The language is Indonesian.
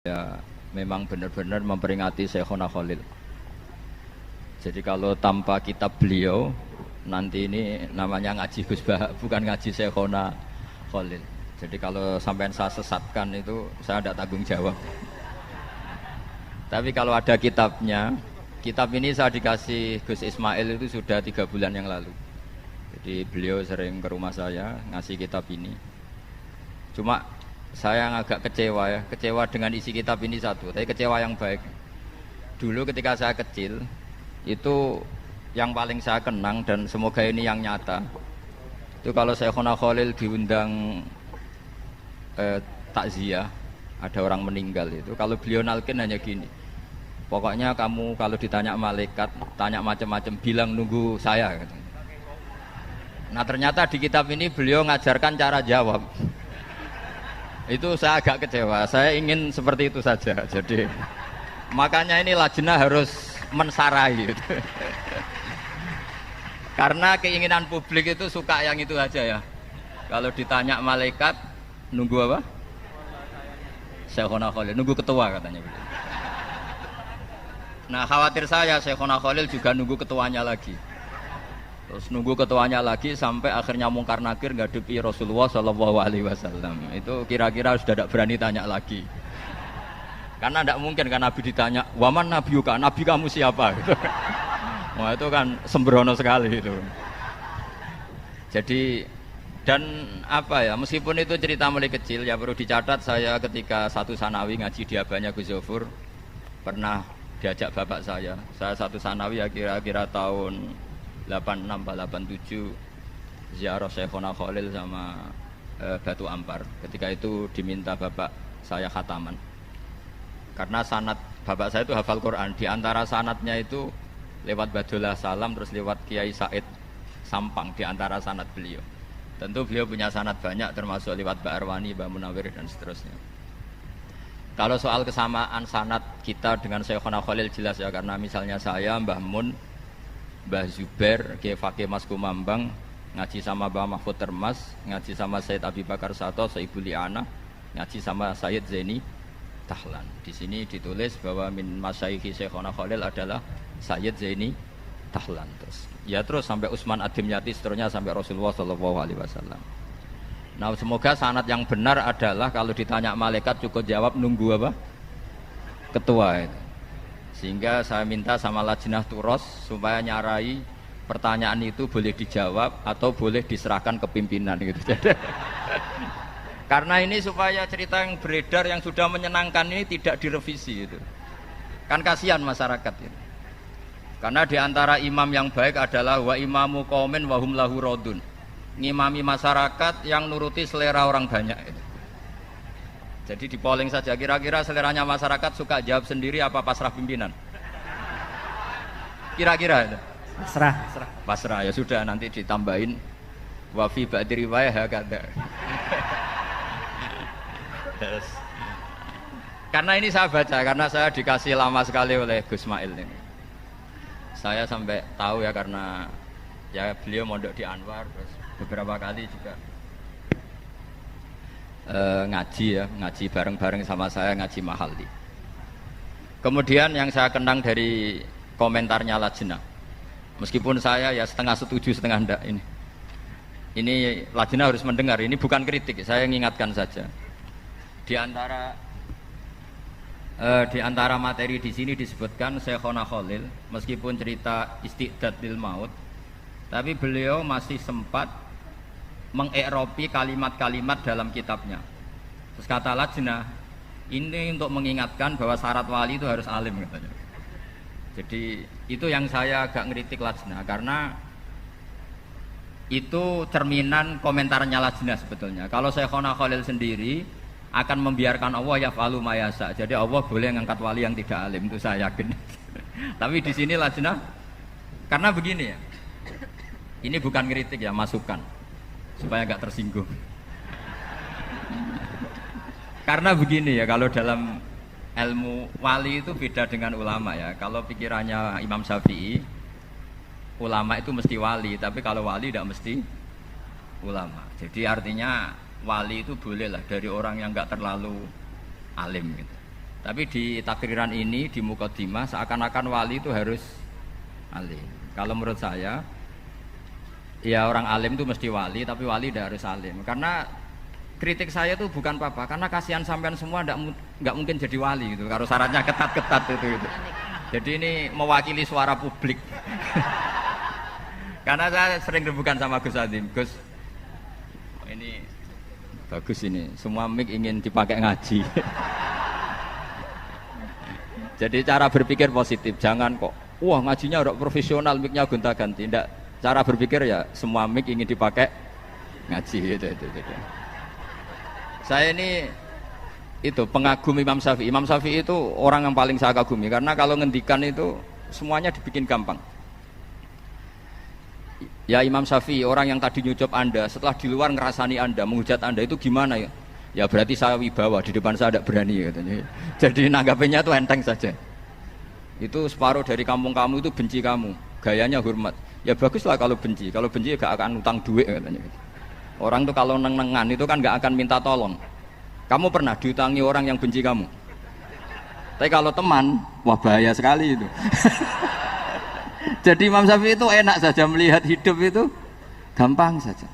Ya, memang benar-benar memperingati Syekhona Khalil. Jadi kalau tanpa kitab beliau, nanti ini namanya ngaji Gus Bah, bukan ngaji Syekhona Khalil. Jadi kalau sampai saya sesatkan itu, saya tidak tanggung jawab. Tapi kalau ada kitabnya, kitab ini saya dikasih Gus Ismail itu sudah 3 bulan yang lalu. Jadi beliau sering ke rumah saya, ngasih kitab ini. Cuma saya yang agak kecewa dengan isi kitab ini satu, tapi kecewa yang baik. Dulu ketika saya kecil, itu yang paling saya kenang dan semoga ini yang nyata. Itu kalau Syekhona Khalil diundang takziah, ada orang meninggal itu, kalau beliau nalkin hanya gini. Pokoknya kamu kalau ditanya malaikat, tanya macam-macam, bilang nunggu saya. Nah ternyata di kitab ini beliau ngajarkan cara jawab. Itu saya agak kecewa, saya ingin seperti itu saja. Jadi makanya ini lajnah harus mensarai gitu. Karena keinginan publik itu suka yang itu aja ya. Kalau ditanya malaikat nunggu apa? Syekhona Khalil, nunggu ketua katanya. Nah khawatir saya Syekhona Khalil juga nunggu ketuanya lagi. Terus nunggu ketuanya lagi sampai akhirnya mungkar nakir ngadepi Rasulullah SAW. Itu kira-kira sudah tidak berani tanya lagi. Karena tidak mungkin kan Nabi ditanya, waman nabiyuka, Nabi kamu siapa? Gitu. Wah itu kan sembrono sekali itu. Jadi dan apa ya, meskipun itu cerita mulai kecil ya perlu dicatat, saya ketika satu sanawi ngaji di abahnya Gus Zofur pernah diajak bapak saya satu sanawi ya kira-kira tahun 86-87 ziarah Syekhona Khalil sama Batu Ampar. Ketika itu diminta bapak saya khataman. Karena sanad bapak saya itu hafal Quran. Di antara sanadnya itu lewat Badullah Salam terus lewat Kiai Said Sampang di antara sanad beliau. Tentu beliau punya sanad banyak termasuk lewat Mbak Arwani, Mbak Munawir dan seterusnya. Kalau soal kesamaan sanad kita dengan Syekhona Khalil jelas ya, karena misalnya saya, Mbah Mun, Mbah Zubair, Kiai Fakih Mas Kumambang ngaji sama Mbah Mahfud Termas, ngaji sama Said Abi Bakar Sato, Saibu Liana, ngaji sama Sayyid Zaini Tahlan. Di sini ditulis bahwa min masyayikhi Syekhona Khalil adalah Sayyid Zaini Tahlan. Terus sampai Utsman Ad-Dimyati seterusnya sampai Rasulullah SAW. Nah semoga sanad yang benar adalah kalau ditanya malaikat cukup jawab nunggu apa? Ketua itu. Sehingga saya minta sama Lajnah Turos supaya nyarai pertanyaan itu boleh dijawab atau boleh diserahkan ke pimpinan gitu. Karena ini supaya cerita yang beredar yang sudah menyenangkan ini tidak direvisi gitu. Kan kasihan masyarakat ini. Karena diantara imam yang baik adalah wa imamu qaumin wa hum lahu radun. Ngimami masyarakat yang nuruti selera orang banyak itu. Jadi di polling saja, kira-kira seleranya masyarakat suka jawab sendiri apa pasrah pimpinan? Kira-kira itu? Pasrah ya sudah, nanti ditambahin wafi ba'di riwayah hakada. Karena ini saya baca, karena saya dikasih lama sekali oleh Gus Mail ini. Saya sampai tahu ya karena ya beliau mondok di Anwar, terus beberapa kali juga ngaji bareng-bareng sama saya, ngaji Mahalli. Kemudian yang saya kenang dari komentarnya Lajnah, meskipun saya ya setengah setuju setengah enggak, ini Lajnah harus mendengar, ini bukan kritik, saya mengingatkan saja. Di antara materi di sini disebutkan Syekhona Khalil meskipun cerita istiqdad lil maut, tapi beliau masih sempat mengeropi kalimat-kalimat dalam kitabnya. Terus kata Lajnah, ini untuk mengingatkan bahwa syarat wali itu harus alim katanya. Jadi itu yang saya agak ngeritik Lajnah, karena itu cerminan komentarnya Lajnah sebetulnya. Kalau Syekhona Khalil sendiri akan membiarkan Allah yaf'alu ma yasha. Jadi Allah boleh ngangkat wali yang tidak alim, itu saya yakin. Tapi di sini Lajnah, karena begini ya, ini bukan kritik ya, masukan supaya nggak tersinggung. Karena begini ya, kalau dalam ilmu wali itu beda dengan ulama ya. Kalau pikirannya Imam Syafi'i, ulama itu mesti wali, tapi kalau wali tidak mesti ulama. Jadi artinya wali itu bolehlah dari orang yang nggak terlalu alim gitu. Tapi di takriran ini, di mukadimah seakan-akan wali itu harus alim. Kalau menurut saya, ya orang alim itu mesti wali, tapi wali tidak harus alim. Karena kritik saya itu bukan apa-apa, karena kasihan sampean semua nggak mungkin jadi wali gitu. Kalau syaratnya ketat-ketat itu. Jadi ini mewakili suara publik. Karena saya sering rebukan sama Gus Adim, Gus, ini bagus ini, semua mic ingin dipakai ngaji. Jadi cara berpikir positif, jangan kok, wah ngajinya udah profesional, mic-nya gonta-ganti. Tidak, cara berpikir ya semua mic ingin dipakai ngaji gitu. Saya ini itu pengagum Imam Syafi'i. Imam Syafi'i itu orang yang paling saya kagumi karena kalau ngendikan itu semuanya dibikin gampang. Ya Imam Syafi'i, orang yang tadi nyucup Anda, setelah di luar ngerasani Anda, menghujat Anda itu gimana ya? Ya berarti saya wibawa, di depan saya tidak berani katanya. Jadi nanggapinnya itu enteng saja. Itu separuh dari kampung kamu itu benci kamu, gayanya hormat. Ya baguslah kalau benci gak akan utang duit katanya. Orang tuh kalau neng-nengan itu kan gak akan minta tolong. Kamu pernah diutangi orang yang benci kamu? Tapi kalau teman, wah bahaya sekali itu. Jadi Imam Syafi'i itu enak saja melihat hidup itu gampang saja.